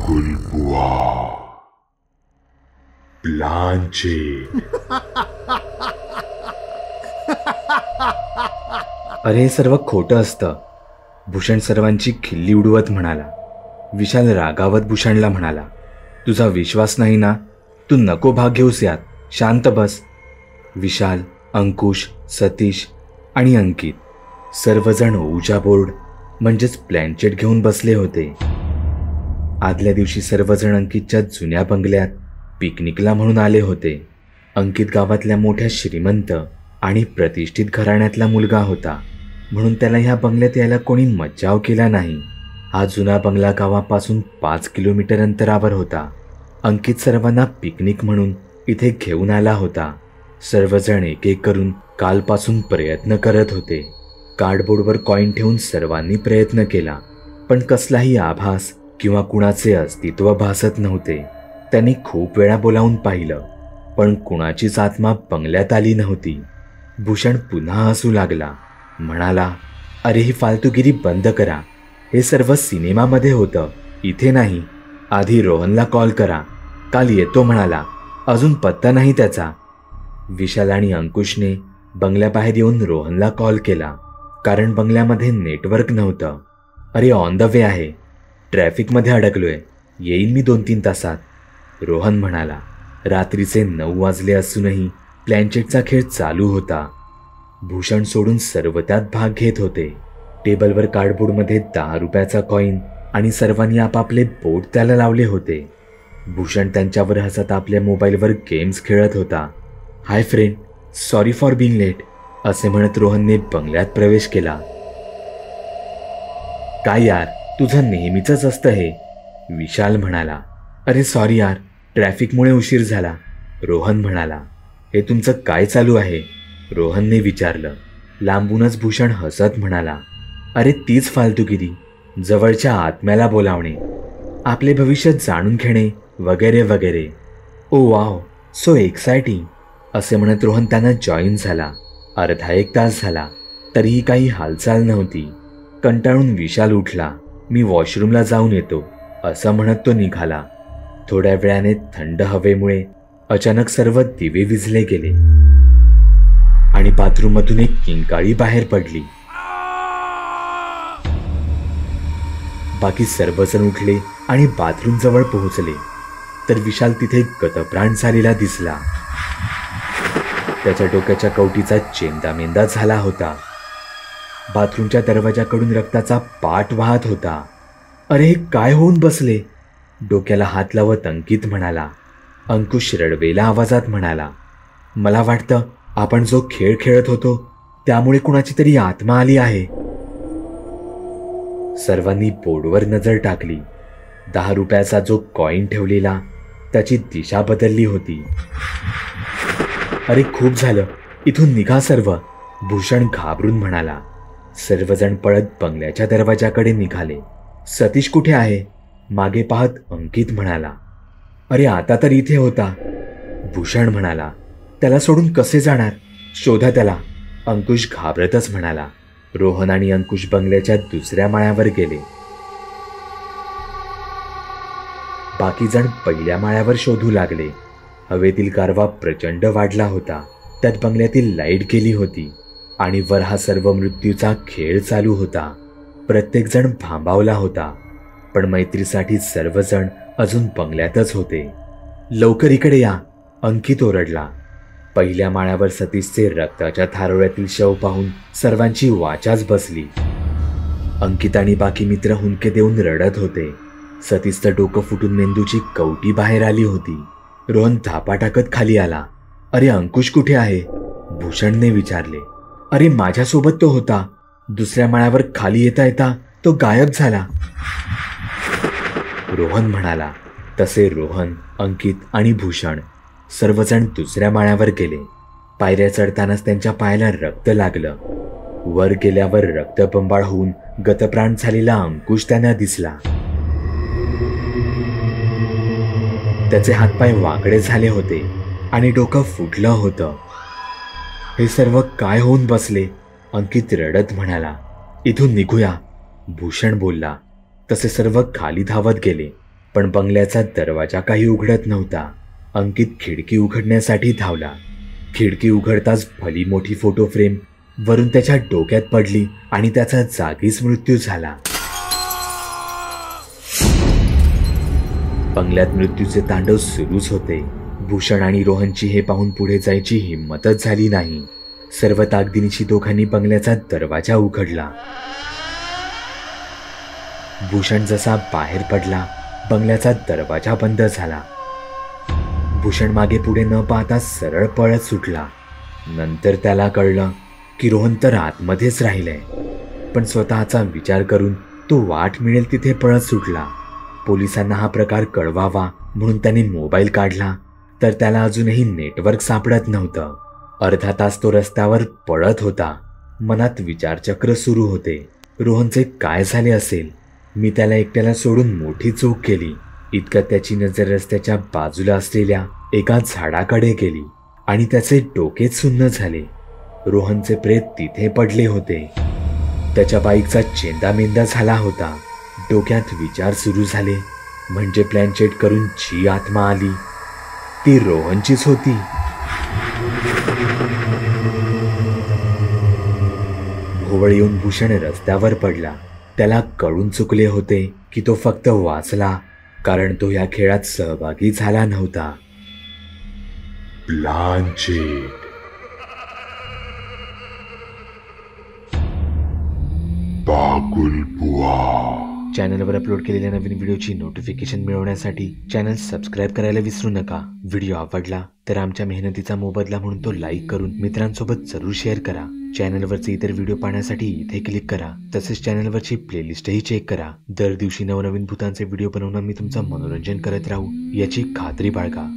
गुलबुआ, ब्लांचेट। अरे हे सर्व खोटं असतं, भूषण सर्वांची खिल्ली उडवत म्हणाला. विशाल रागावत भूषणला म्हणाला, तुझा विश्वास नाही ना, तू नको भाग घेऊस यात, शांत बस. विशाल, अंकुश, सतीश आणि अंकित सर्वजण ओऊजा बोर्ड म्हणजेच प्लॅनचेट घेऊन बसले होते. आदल्या दिवशी सर्वजण अंकितच्या जुन्या बंगल्यात पिकनिकला म्हणून आले होते. अंकित गावातल्या मोठ्या श्रीमंत आणि प्रतिष्ठित घराण्यातला मुलगा होता, म्हणून त्याला ह्या बंगल्यात यायला कोणी मज्जाव केला नाही. हा जुना बंगला गावापासून 5 किलोमीटर अंतरावर होता. अंकित सर्वांना पिकनिक म्हणून इथे घेऊन आला होता. सर्वजण एक एक करून कालपासून प्रयत्न करत होते. कार्डबोर्डवर कॉईन ठेवून सर्वांनी प्रयत्न केला, पण कसलाही आभास किंवा कुणाचे अस्तित्व भासत नव्हते. त्यांनी खूप वेळा बोलावून पाहिलं, पण कुणाचीच आत्मा बंगल्यात आली नव्हती. भूषण पुन्हा हसू लागला, म्हणाला, अरे ही फालतूगिरी बंद करा, हे सर्व सिनेमामध्ये होतं, इथे नाही. आधी रोहनला कॉल करा, काल येतो म्हणाला, अजून पत्ता नाही त्याचा. विशाल आणि अंकुशने बंगल्याबाहेर येऊन रोहनला कॉल केला, कारण बंगल्यामध्ये नेटवर्क नव्हतं. अरे ऑन द वे आहे, ट्रॅफिकमध्ये अडकलोय, येईन मी 2-3 तासात, रोहन म्हणाला. रात्रीचे 9 वाजले असूनही प्लॅनचेटचा खेळ चालू होता. भूषण सोडून सर्व त्यात भाग घेत होते. टेबलवर कार्डबोर्डमध्ये 10 रुपयाचा कॉईन आणि सर्वांनी आपापले बोट त्याला लावले होते. भूषण त्यांच्यावर हसत आपल्या मोबाईलवर गेम्स खेळत होता. Hi friend, sorry for being late, असे म्हणत रोहनने बंगल्यात प्रवेश केला. काय यार, तुझं नेहमीच असतं हे, विशाल म्हणाला. अरे सॉरी यार, ट्रॅफिकमुळे उशीर झाला, रोहन म्हणाला. हे तुमचं काय चालू आहे, रोहनने विचारलं. लांबूनच भूषण हसत म्हणाला, अरे तीच फालतूगिरी, जवळच्या आत्म्याला बोलावणे, आपले भविष्य जाणून घेणे वगैरे वगैरे. ओ वाव, सो एक्सायटिंग, असे म्हणत रोहन त्यांना जॉईन झाला. अर्धा 1 तास झाला तरीही काही हालचाल नव्हती. कंटाळून विशाल उठला. मी वॉशरूमला जाऊन येतो, असं म्हणत तो निघाला. थोड्या वेळाने थंड हवेमुळे अचानक सर्व दिवे विझले गेले आणि बाथरूममधून एक किंकाळी बाहेर पडली. बाकी सर्वजण उठले आणि बाथरूम जवळ पोहोचले तर विशाल तिथे गतप्राण झालेला दिसला. त्याच्या डोक्याच्या कवटीचा चेंदामेंदा झाला होता. बाथरूमच्या दरवाजाकडून रक्ताचा पाट वाहत होता. अरे हे काय होऊन बसले, डोक्याला हात लावत अंकित म्हणाला. अंकुश रडवेला आवाजात म्हणाला, मला वाटतं आपण जो खेळ खेळत होतो त्यामुळे कुणाची तरी आत्मा आली आहे. सर्वांनी बोर्डवर नजर टाकली. 10 रुपयाचा जो कॉईन ठेवलेला त्याची दिशा बदलली होती. अरे खूप झालं, इथून निघा सर्व, भूषण घाबरून म्हणाला. सर्वजण पळत बंगल्याच्या दरवाजाकडे निघाले. सतीश कुठे आहे, मागे पाहत अंकित म्हणाला. अरे आता तर इथे होता, भूषण म्हणाला. त्याला सोडून कसे जाणार, शोधा त्याला, अंकुश घाबरतच म्हणाला. रोहन आणि अंकुश बंगल्याच्या दुसऱ्या माळ्यावर गेले. बाकी जण पहिल्या माळ्यावर शोधू लागले. हवेतील गारवा प्रचंड वाढला होता. त्यात बंगल्यातील लाईट गेली होती आणि वर हा सर्व मृत्यूचा खेळ चालू होता. प्रत्येक जण भांबावला होता, पण मैत्रीसाठी सर्वजण अजून बंगल्यातच होते. लवकर इकडे या, अंकित ओरडला. पहिल्या माळ्यावर सतीशचे रक्ताच्या थारोळ्यातील शव पाहून सर्वांची वाचाच बसली. अंकित आणि बाकी मित्र हुंदके देऊन रडत होते. सतीशचं डोकं फुटून मेंदूची कवटी बाहेर आली होती. रोहन धापा टाकत खाली आला. अरे अंकुश कुठे आहे, भूषणने विचारले. अरे माझ्यासोबत तो होता, दुसऱ्या माळ्यावर खाली येता येता तो गायब झाला, रोहन म्हणाला. तसे रोहन, अंकित आणि भूषण सर्वजण दुसऱ्या माळ्यावर गेले. पायऱ्या चढतानाच त्यांच्या पायाला रक्त लागलं. वर गेल्यावर रक्तबंबाळ होऊन गतप्राण झालेला अंकुश त्यांना दिसला. त्याचे हातपाय वाकडे झाले होते आणि डोकं फुटलं होतं. हे सर्व काय होऊन बसले, अंकित रडत म्हणाला. इथून निघूया, भूषण बोलला. तसे सर्व खाली धावत गेले. पण बंगल्याचा दरवाजा काही उघडत नव्हता. अंकित खिडकी उघडण्यासाठी धावला. खिडकी उघडताच भली मोठी फोटो फ्रेम वरून त्याच्या डोक्यात पडली आणि त्याचा जागीच मृत्यू झाला. बंगल्यात मृत्यूचे तांडव सुरूच होते. भूषण आणि रोहनची हे पाहून पुढे जायची हिंमतच झाली नाही. सर्व ताकदीनिशी दोघांनी बंगल्याचा दरवाजा उघडला. भूषण जसा बाहेर पडला, बंगल्याचा दरवाजा बंद झाला. भूषण मागे पुढे न पाहता सरळ पळत सुटला. नंतर त्याला कळलं की रोहन तर आतमध्येच राहिलंय. पण स्वतःचा विचार करून तो वाट मिळेल तिथे पळत सुटला. पोलिसांना हा प्रकार कळवावा म्हणून त्याने मोबाईल काढला, तर त्याला अजूनही नेटवर्क सापडत नव्हतं. अर्धा तास तो रस्त्यावर पळत होता. मनात विचारचक्र सुरू होते. रोहनचे काय झाले असेल? मी त्याला एकट्याला सोडून मोठी चूक केली. इतक्यात त्याची नजर रस्त्याच्या बाजूला असलेल्या एका झाडाकडे गेली आणि त्याचे डोकेच सुन्न झाले. रोहनचे प्रेत तिथे पडले होते. त्याच्या बाईकचा चेंदामेंदा झाला होता. डोक्यात विचार सुरू झाले. म्हणजे प्लॅन चेट करून जी आत्मा आली ती रोहनचीच होती. भोवळ येऊन भूषण रस्त्यावर पडला. त्याला कळून चुकले होते की तो फक्त वाचला, कारण तो या खेळात सहभागी झाला नव्हता. प्लॅन चेट. बागुल बुवा. चॅनलवर अपलोड केलेल्या नवीन व्हिडिओची नोटिफिकेशन मिळवण्यासाठी चॅनल सबस्क्राईब करायला विसरू नका. व्हिडिओ आवडला तर आमच्या मेहनतीचा मोबदला म्हणून तो लाईक करून मित्रांसोबत जरूर शेअर करा. चॅनलवरचे इतर व्हिडिओ पाहण्यासाठी इथे क्लिक करा. तसेच चॅनलवरची प्लेलिस्टही चेक करा. दर दिवशी नवनवीन भूतांचे व्हिडिओ बनवून मी तुमचं मनोरंजन करत राहू याची खात्री बाळगा.